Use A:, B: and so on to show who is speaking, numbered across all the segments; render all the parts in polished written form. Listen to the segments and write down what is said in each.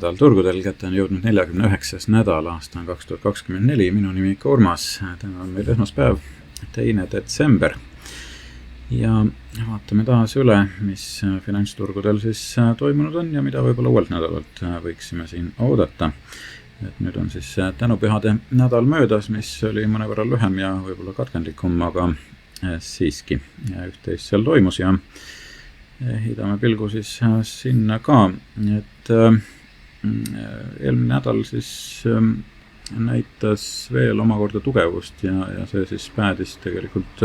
A: nädal turgudel, kätte on jõudnud 49. nädal, aasta on 2024, minu nimi ikka Urmas, täna on meil esmaspäev, 2. detsember ja vaatame taas üle, mis finantsturgudel siis toimunud on ja mida võib-olla uuelt nädalalt võiksime siin oodata. Et nüüd on siis tänupühade nädal möödas, mis oli mõnevõrra lühem ja võib-olla katkendlikum, aga siiski üht-teist seal toimus ja hidame pilgu siis sinna ka, et eelmine nädal siis näitas veel omakorda tugevust ja see siis päädis tegelikult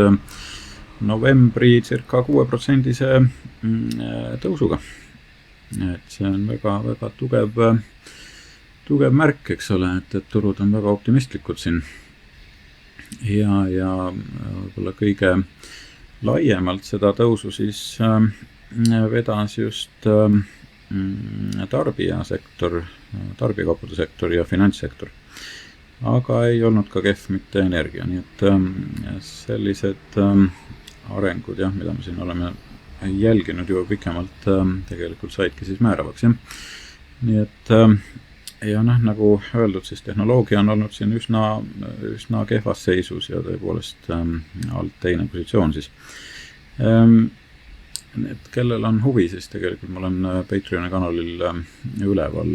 A: novembri circa 6%-se tõusuga. Et see on väga tugev märk, eks ole, et turud on väga optimistlikud siin ja võib-olla kõige laiemalt seda tõusu siis vedas just tarbijasektor, tarbijakaupade sektor ja finantssektor. Aga ei olnud ka kehv mitte energia, nii et sellised arengud, jah, mida me siin oleme jälginud juba pikemalt, tegelikult saidki siis määravaks. Ja. Nii et ja nagu öeldud, siis tehnoloogia on olnud siin üsna kehvas seisus ja tõepoolest alt teine positsioon siis. Et kellel on huvi, siis tegelikult ma olen Patreoni kanalil üleval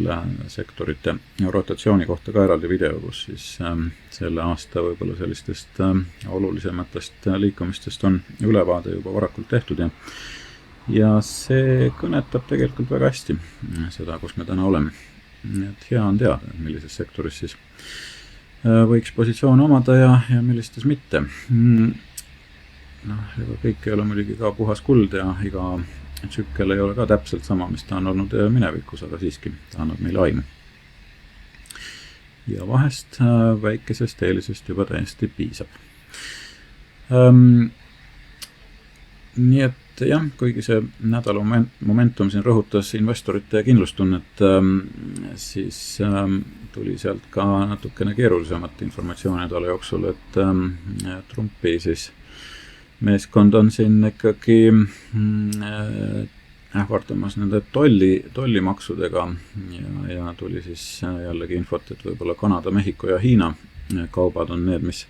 A: sektorite rotatsiooni kohta ka eraldi video, kus siis selle aasta võib-olla sellistest olulisematest liikumistest on ülevaade juba varakult tehtud ja see kõnetab tegelikult väga hästi seda, kus me täna oleme. Et hea on teada, millises sektoris siis võiks positsioone omada ja millistes mitte. Kõik ei ole muidugi ka puhas kuld ja iga tsükkel ei ole ka täpselt sama, mis ta on olnud minevikus, aga siiski ta annab meile aimu. Ja vahest väikesest eelisest juba täiesti piisab. Nii et jah, kuigi see nädala momentum siin rõhutas investorite kindlustunnet, siis tuli sealt ka natukene keerulisemat informatsiooni nädala jooksul, et Trumpi siis meeskond on siin ikkagi ähvardamas nende tollimaksudega ja tuli siis jällegi infot, et võib-olla Kanada, Mehhiko ja Hiina kaubad on need, mis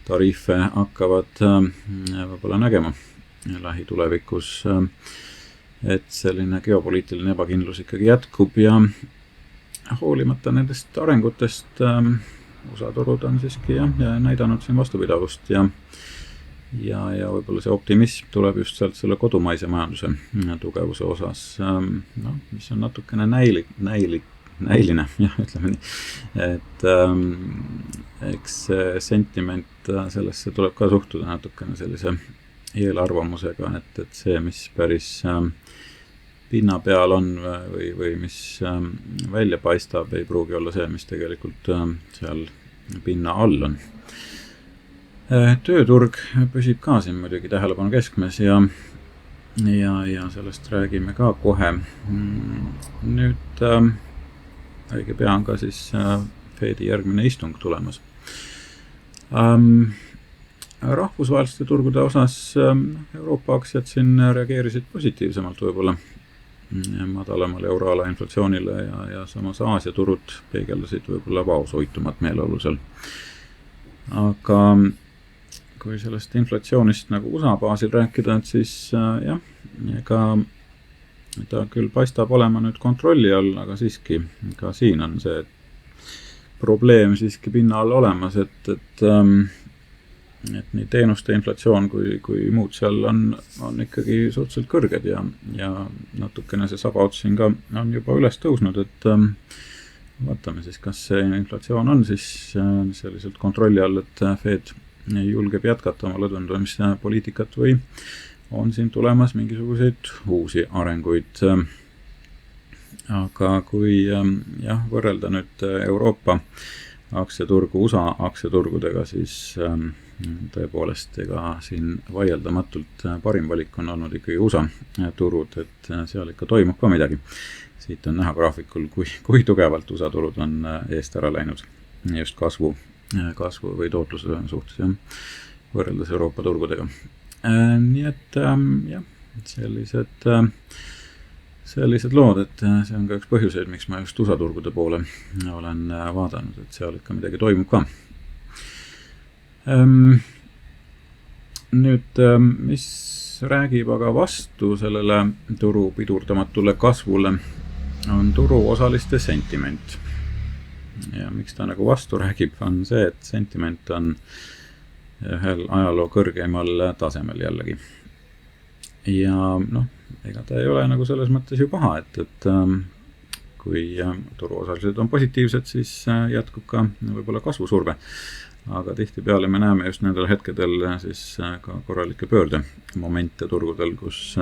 A: tariife hakkavad võib-olla nägema lähitulevikus, et selline geopoliitiline ebakindlus ikkagi jätkub ja hoolimata nendest arengutest USA turud on siiski näidanud siin vastupidavust ja võib-olla see optimism tuleb just sealt selle kodumaise majanduse tugevuse osas, mis on natukene näiline, jah, ütleme nii, et eks sentiment sellesse tuleb ka suhtuda natukene sellise eelarvamusega, et see, mis päris pinna peal on või mis välja paistab, ei pruugi olla see, mis tegelikult seal pinna all on. Tööturg püsib ka siin muidugi tähelepanu keskmes ja sellest räägime ka kohe. Nüüd õige pea on ka siis Fedi järgmine istung tulemas. Rahvusvaheliste turgude osas Euroopa aktsiad siin reageerisid positiivsemalt võib-olla madalamal euroala inflatsioonile ja samas Aasia turud peegeldasid võib-olla vaoshoitumat meeleolu seal. Aga kui sellest inflatsioonist nagu USA baasil rääkida, et siis jah, ega ta küll paistab olema nüüd kontrolli all, aga siiski ka siin on see probleem siiski pinna all olemas, et nii teenuste inflatsioon kui muud seal on ikkagi suhteliselt kõrged ja natukene see sabaots siin ka on juba üles tõusnud, et vaatame siis, kas see inflatsioon on siis selliselt kontrolli all, et Fed julgeb jätkata oma lõdvendumispoliitikat või on siin tulemas mingisuguseid uusi arenguid. Aga kui võrrelda nüüd Euroopa aktsiaturgu USA aktsiaturgudega, siis tõepoolest ega siin vaieldamatult parim valik on olnud ikkagi USA turud, et seal ikka toimub ka midagi. Siit on näha graafikul, kui tugevalt USA turud on eest ära läinud just kasvu või tootluse suhtes võrreldes Euroopa turgudega. Nii et jah, sellised sellised lood, et see on ka üks põhjuseid, miks ma just USA turgude poole olen vaadanud, et seal ikka midagi toimub ka. Nüüd, mis räägib aga vastu sellele turu pidurdamatule kasvule, on turuosaliste sentiment. Ja miks ta nagu vastu räägib, on see, et sentiment on ühel ajaloo kõrgeimal tasemel jällegi. Ja ega ta ei ole nagu selles mõttes ju paha, et kui turuosalised on positiivsed, siis jätkub ka võib-olla kasvusurve. Aga tihti peale me näeme just nendel hetkedel siis ka korralikke pöördemomente turgudel, kus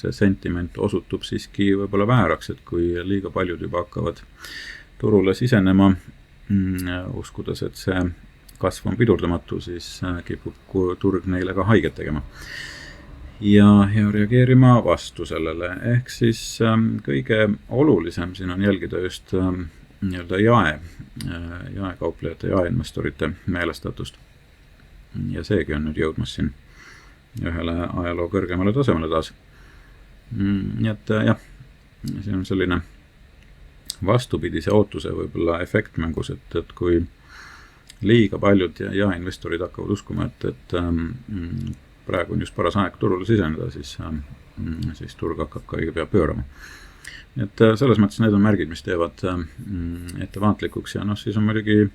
A: see sentiment osutub siiski võib-olla vääraks, et kui liiga paljud juba hakkavad turule sisenema, uskudes, et see kasv on pidurdamatu, siis kipub turg neile ka haiget tegema. Ja reageerima vastu sellele. Ehk siis kõige olulisem siin on jälgida just nii-öelda jaekauplejate, jaeinvestorite meelestatust. Ja seegi on nüüd jõudmas siin ühele ajaloo kõrgemale tasemele taas. Nii et jah, siin on selline vastupidise ootuse võib-olla efekt mängus, et kui liiga paljud jaeinvestorid hakkavad uskuma, et praegu on just paras aeg turule siseneda, siis turg hakkab ka õige pea pöörama. Et selles mõttes need on märgid, mis teevad ettevaatlikuks ja siis on muidugi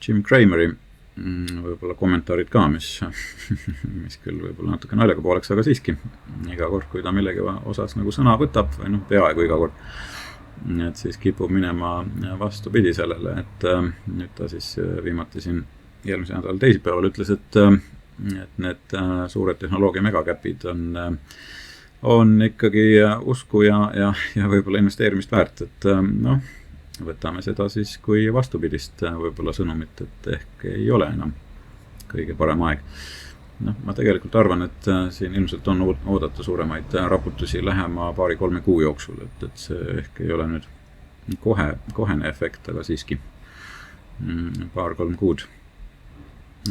A: Jim Crameri võib-olla kommentaarid ka, mis küll võib-olla natuke naljaga pooleks, aga siiski iga kord, kui ta millegi osas nagu sõna võtab, või peaaegu iga kord, et siis kipub minema vastupidi sellele, et nüüd ta siis viimati siin eelmise nädal teisipäeval ütles, et need suured tehnoloogia megakäpid on ikkagi usku ja võib-olla investeerimist väärt, et võtame seda siis kui vastupidist võib-olla sõnumit, et ehk ei ole enam kõige parem aeg. Ma tegelikult arvan, et siin ilmselt on oodata suuremaid raputusi lähema 2-3 kuu jooksul, et see ehk ei ole nüüd kohene efekt, aga siiski 2-3 kuud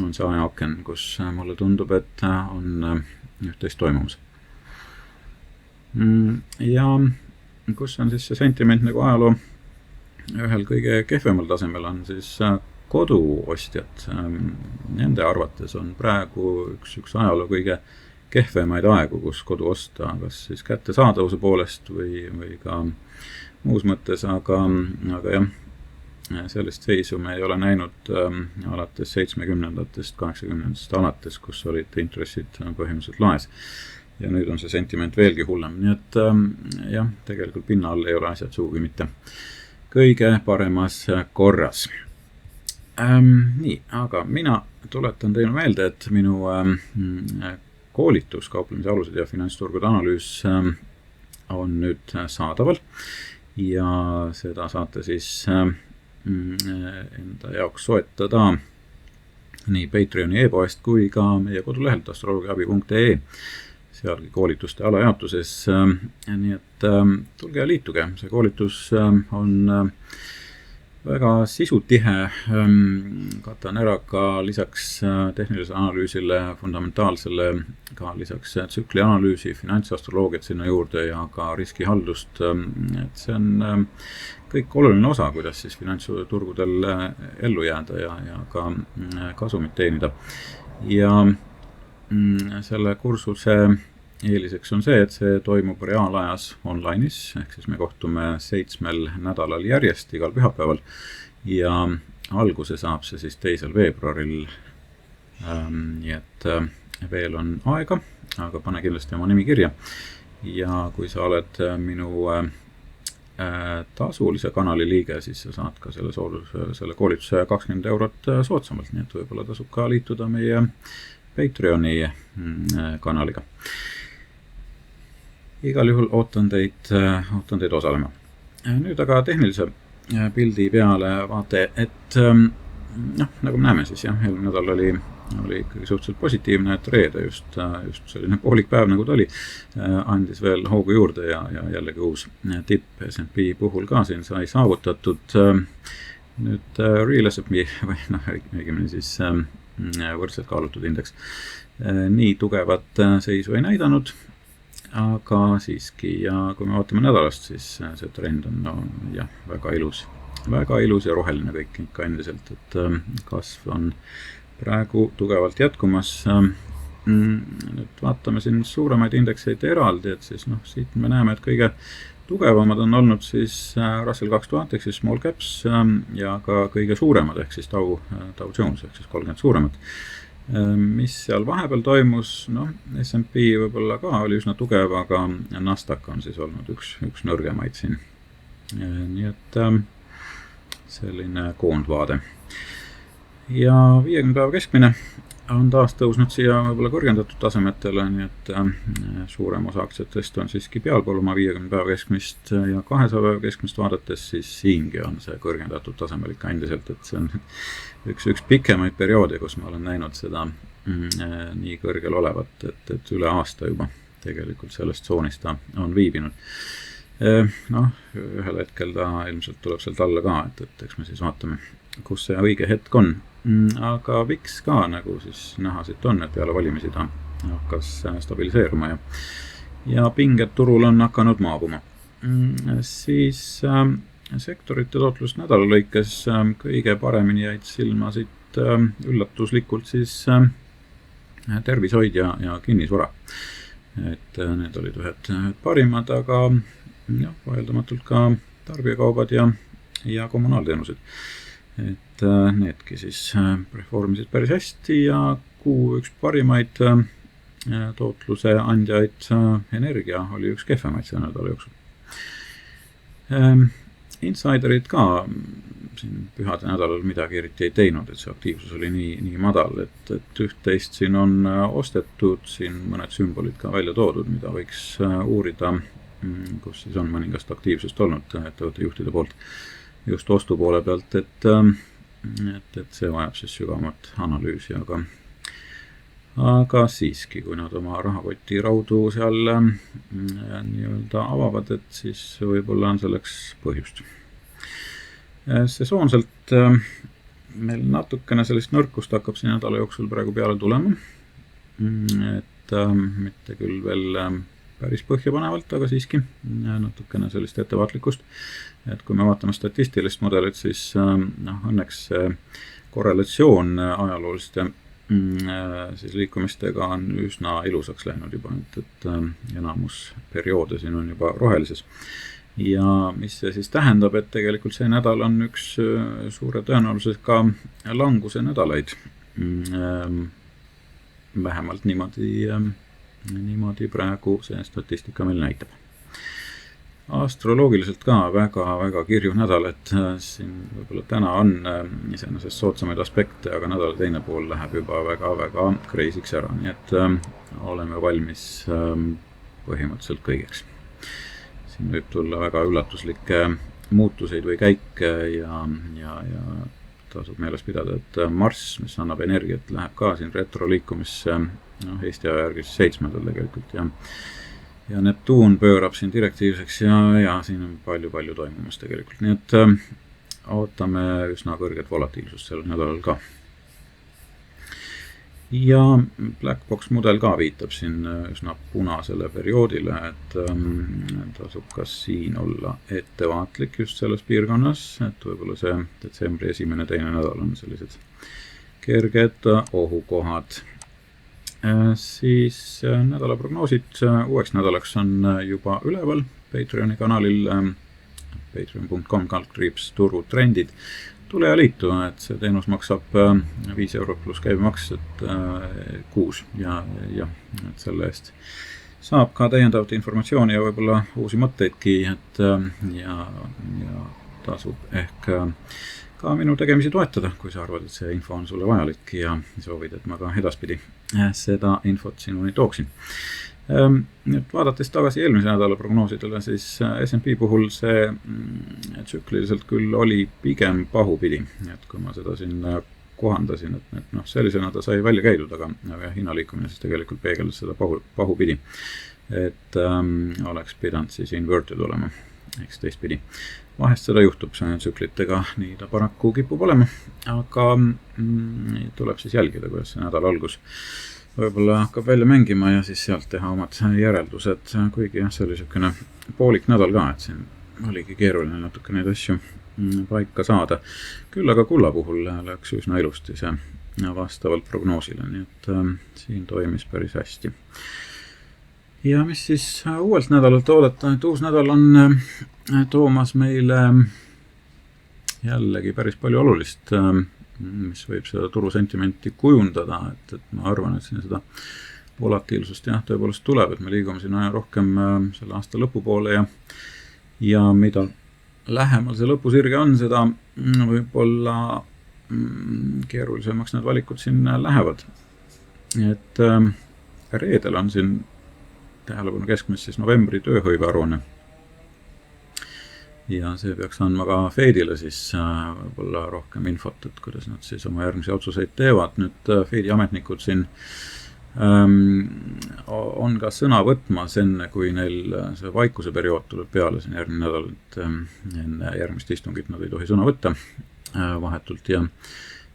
A: on see ajaoken, kus mulle tundub, et on üht-teist toimumas. Ja kus on siis see sentiment nagu ajaloo ühel kõige kehvemal tasemel on siis koduostjad. Nende arvates on praegu üks ajaloo kõige kehvemaid aegu, kus kodu osta, kas siis kättesaadavuse poolest või ka muus mõttes, aga jah, sellist seisu me ei ole näinud alates 70-ndatest, 80-ndatest alates, kus olid intressid põhimõtteliselt laes. Ja nüüd on see sentiment veelgi hullem. Nii et jah, tegelikult pinna all ei ole asjad sugugi mitte kõige paremas korras. Nii, aga mina tuletan teile meelde, et minu koolitus kauplemise alused ja finantsturgude analüüs on nüüd saadaval ja seda saate siis enda jaoks soetada nii Patreoni e-poest kui ka meie kodulehelt astrologiaabi.ee, sealgi koolituste alajaotuses. Nii et tulge ja liituge, see koolitus on väga sisutihe, katan ära ka lisaks tehnilisele analüüsile, fundamentaalsele, ka lisaks tsükli analüüsi, finantsastroloogiat sinna juurde ja ka riskihaldust. Et see on kõik oluline osa, kuidas siis finantsturgudel ellu jääda ja ka kasumit teenida. Ja selle kursuse eeliseks on see, et see toimub reaalajas online'is, ehk siis me kohtume 7 nädalal järjest igal pühapäeval ja alguse saab see siis 2. veebruaril. Nii et veel on aega, aga pane kindlasti oma nimi kirja. Ja kui sa oled minu tasulise kanali liige, siis sa saad ka selle koolituse 20 eurot soodsamalt, nii et võib-olla tasub ka liituda meie Patreoni kanaliga. Igal juhul ootan teid osalema. Nüüd aga tehnilise pildi peale vaate, et nagu me näeme siis jah, eelmine nädal oli ikkagi suhteliselt positiivne, et reede just selline poolik päev nagu ta oli, andis veel hoogu juurde ja jällegi uus tipp S&P puhul ka siin sai saavutatud. Nüüd Real S&P või õigemini siis võrdselt kaalutud indeks nii tugevat seisu ei näidanud. aga siiski, ja kui me vaatame nädalast, siis see trend on väga ilus ja roheline kõik ikka endiselt, et kasv on praegu tugevalt jätkumas. Nüüd vaatame siin suuremaid indekseid eraldi, et siis siit me näeme, et kõige tugevamad on olnud siis Russell 2000 ehk siis small caps ja ka kõige suuremad ehk siis Dow Jones ehk siis 30 suuremat. Mis seal vahepeal toimus, S&P võib-olla ka oli üsna tugev, aga Nasdaq on siis olnud üks nõrgemaid siin. Nii et selline koondvaade. Ja 50 päeva keskmine on taas tõusnud siia võib-olla kõrgendatud tasemetele, nii et suurem osa aktsiatest on siiski pealpool oma 50 päeva keskmist ja 200 päeva keskmist vaadates, siis siingi on see kõrgendatud tasemel ikka endiselt, et see on üks pikemaid perioode, kus ma olen näinud seda nii kõrgel olevat, et üle aasta juba tegelikult sellest tsoonist ta on viibinud. Ühel hetkel ta ilmselt tuleb sealt alla ka, et eks me siis vaatame, kus see õige hetk on. Aga VIX ka nagu siis näha siit on, et peale valimisi ta hakkas stabiliseeruma ja pinged turul on hakanud maabuma. Siis sektorite tootlus nädala lõikes kõige paremini jäid silma siit üllatuslikult siis tervishoid ja kinnisvara. Et need olid ühed parimad, aga vaieldamatult ka tarbijakaubad ja kommunaalteenused. Et needki siis performisid päris hästi ja kuu üks parimaid tootluse andjaid energia oli üks kehvemaid selle nädala jooksul. Insiderid ka siin pühade nädalal midagi eriti ei teinud, et see aktiivsus oli nii madal, et üht-teist siin on ostetud, siin mõned sümbolid ka välja toodud, mida võiks uurida, kus siis on mõningast aktiivsust olnud ettevõtte juhtide poolt just ostu poole pealt, et see vajab siis sügavamat analüüsi, aga siiski, kui nad oma rahakoti raudu seal nii-öelda avavad, et siis võib-olla on selleks põhjust. Sesoonselt meil natukene sellist nõrkust hakkab siin nädala jooksul praegu peale tulema, et mitte küll veel päris põhjapanevalt, aga siiski natukene sellist ettevaatlikkust. Et kui me vaatame statistilist mudelit, siis õnneks korrelatsioon ajalooliste siis liikumistega on üsna ilusaks läinud juba, et enamus perioode siin on juba rohelises. Ja mis see siis tähendab, et tegelikult see nädal on üks suure tõenäosusega languse nädalaid. Vähemalt niimoodi praegu see statistika meil näitab. Astroloogiliselt ka väga kirju nädal, et siin võib-olla täna on iseenesest soodsamaid aspekte, aga nädala teine pool läheb juba väga kreisiks ära, nii et oleme valmis põhimõtteliselt kõigeks. Siin võib tulla väga üllatuslikke muutuseid või käike ja tasub meeles pidada, et Marss, mis annab energiat, läheb ka siin retroliikumisse Eesti aja järgi 7. tegelikult ja Neptuun pöörab siin direktiivseks ja siin on palju toimumas tegelikult, nii et ootame üsna kõrget volatiilsust sellel nädalal ka. Ja Blackbox mudel ka viitab siin üsna punasele perioodile, et tasub ka siin olla ettevaatlik just selles piirkonnas, et võib-olla see detsembri esimene teine nädal on sellised kerged ohukohad. Siis nädala prognoosid uueks nädalaks on juba üleval Patreoni kanalil patreon.com/turutrendid. Tule ja liitu, et see teenus maksab 5 € pluss käibemaks kuus ja et selle eest saab ka täiendavat informatsiooni ja võib-olla uusi mõtteidki, ja tasub ehk ka minu tegemisi toetada, kui sa arvad, et see info on sulle vajalik ja soovid, et ma ka edaspidi seda infot sinuni tooksin. Nüüd vaadates tagasi eelmise nädala prognoosidele, siis S&P puhul see tsükliliselt küll oli pigem pahupidi, et kui ma seda siin kohandasin, et sellisena ta sai välja käidud, aga hinnaliikumine siis tegelikult peegeldas seda pahupidi, et oleks pidanud siis inverted olema, eks teistpidi. Vahest seda juhtub tsüklitega, nii ta paraku kipub olema, aga tuleb siis jälgida, kuidas see nädala algus võib-olla hakkab välja mängima ja siis sealt teha omad järeldused, kuigi jah, see oli niisugune poolik nädal ka, et siin oligi keeruline natuke neid asju paika saada. Küll aga kulla puhul läks üsna ilusti see vastavalt prognoosile, nii et siin toimis päris hästi. Ja mis siis uuelt nädalalt oodata, et uus nädal on toomas meile jällegi päris palju olulist, mis võib seda turusentimenti kujundada, et ma arvan, et siin seda volatiilsust jah, tõepoolest tuleb, et me liigume siin aja rohkem selle aasta lõpupoole ja mida lähemal see lõpusirge on, seda võib-olla keerulisemaks need valikud siin lähevad. Et reedel on siin tähelepanu keskmes siis novembri tööhõive aruanne. Ja see peaks andma ka Fedile siis võib-olla rohkem infot, et kuidas nad siis oma järgmisi otsuseid teevad. Nüüd Fedi ametnikud siin on ka sõna võtmas enne, kui neil see vaikuse periood tuleb peale siin järgmine nädal, et enne järgmist istungit nad ei tohi sõna võtta vahetult ja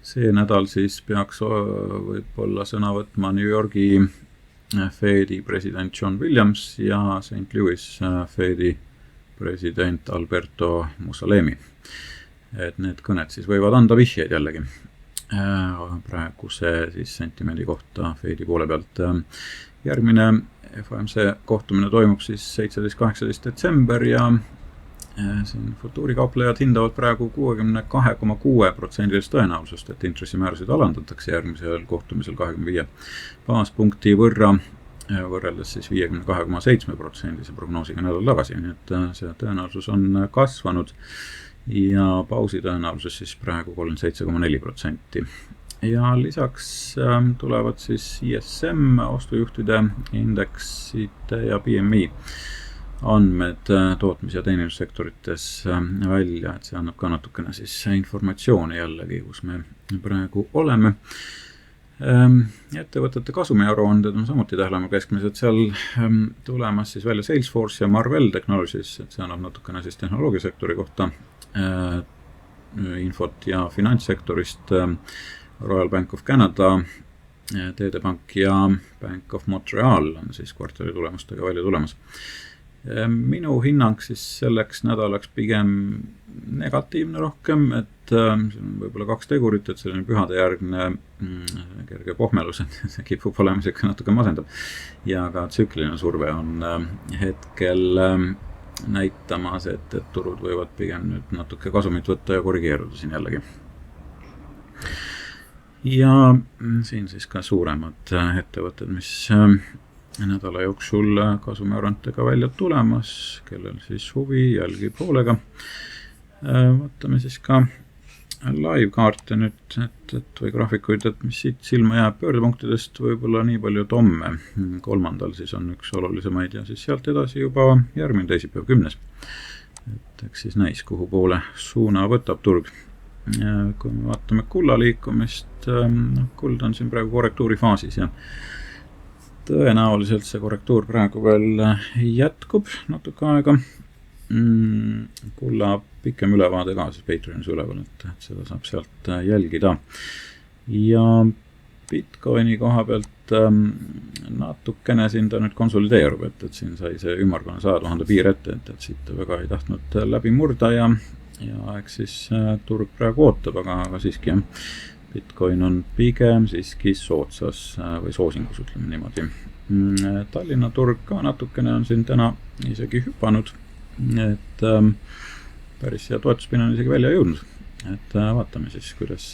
A: see nädal siis peaks võib-olla sõna võtma New Yorgi Fedi president John Williams ja St. Louis Fedi president Alberto Mussolemi. Et need kõned siis võivad anda vihjeid jällegi praeguse siis sentimendi kohta Fedi poole pealt. Järgmine FOMC kohtumine toimub siis 17-18 detsember ja siin futuurikauplejad hindavad praegu 62,6% tõenäosusust, et intressimäärasid alandatakse järgmisel kohtumisel 25 baaspunkti võrra võrreldes siis 52,7% prognoosiga nädal tagasi, nii et see tõenäosus on kasvanud ja pausi tõenäosus siis praegu 37,4%. Ja lisaks tulevad siis ISM, ostujuhtide indeksite ja PMI andmed tootmis- ja teenindussektorites välja, et see annab ka natukene siis informatsiooni jällegi, kus me praegu oleme. Ettevõtete kasumiaruanded on samuti tähelepanu keskmised, seal tulemas siis välja Salesforce ja Marvell Technologies, et see annab natukene siis tehnoloogiasektori kohta infot ja finantssektorist Royal Bank of Canada, TD Bank ja Bank of Montreal on siis kvartali tulemustega välja tulemas. Minu hinnang siis selleks nädalaks pigem negatiivne rohkem, et see on võib-olla kaks tegurit, et selline pühade järgne kerge pohmelus, et see kipub olema siuke natuke masendab ja ka tsükliline surve on hetkel näitamas, et turud võivad pigem nüüd natuke kasumit võtta ja korrigeeruda siin jällegi. Ja siin siis ka suuremad ettevõtted, mis nädala jooksul kasumiarantega välja tulemas, kellel siis huvi jälgib hoolega. Vaatame siis ka live-kaarte nüüd, või graafikuid, et mis siit silma jääb pöördepunktidest võib-olla nii palju, et homme. Kolmandal siis on üks olulisemaid ja siis sealt edasi juba järgmine teisipäev 10. Et eks siis näis, kuhu poole suuna võtab turg. Kui me vaatame kulla liikumist, kuld on siin praegu korrektuuri faasis ja tõenäoliselt see korrektuur praegu veel jätkub natuke aega. Kulla pikem ülevaade ka siis Patreonis üleval, et seda saab sealt jälgida. Ja Bitcoini koha pealt natukene siin ta nüüd konsolideerub, et siin sai see ümmargune 100 000 piir ette, et siit ta väga ei tahtnud läbi murda ja eks siis turg praegu ootab, aga siiski jah. Bitcoin on pigem siiski soodsas või soosingus, ütleme niimoodi. Tallinna turg ka natukene on siin täna isegi hüpanud, et päris hea toetuspinna on isegi välja jõudnud. Et vaatame siis, kuidas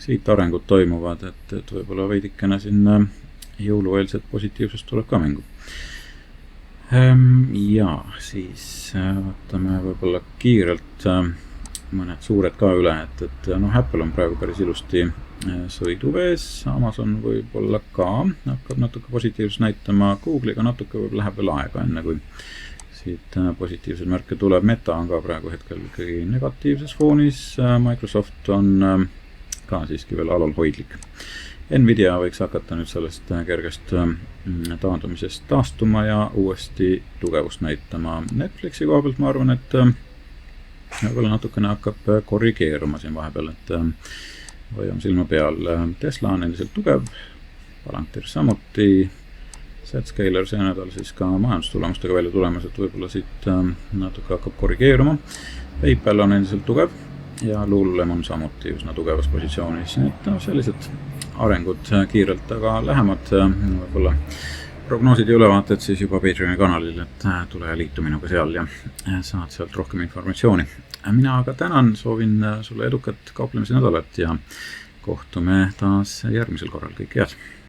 A: siit arengud toimuvad, et võib-olla veidikene siin jõulueelset positiivsust tuleb ka mängu. Ja siis vaatame võib-olla kiirelt mõned suured ka üle, et Apple on praegu päris ilusti sõiduvees, Amazon võib-olla ka hakkab natuke positiivsust näitama, Google'iga natuke võib läheb veel aega, enne kui siit positiivseid märke tuleb. Meta on ka praegu hetkel ikkagi negatiivses foonis, Microsoft on ka siiski veel alal hoidlik. Nvidia võiks hakata nüüd sellest kergest taandumisest taastuma ja uuesti tugevust näitama. Netflixi koha pealt ma arvan, et võib-olla natukene hakkab korrigeeruma siin vahepeal, et hoiame silma peal. Tesla on endiselt tugev, Palantir samuti, Zscaler see nädal siis ka majandustulemustega välja tulemas, et võib-olla siit natuke hakkab korrigeeruma. PayPal on endiselt tugev ja Lululemon samuti üsna tugevas positsioonis, nii et sellised arengud kiirelt, aga lähemad võib-olla prognoosid ja ülevaated siis juba Patreoni kanalil, et tule ja liitu minuga seal ja saad sealt rohkem informatsiooni. Mina aga tänan, soovin sulle edukat kauplemise nädalat ja kohtume taas järgmisel korral, kõike head!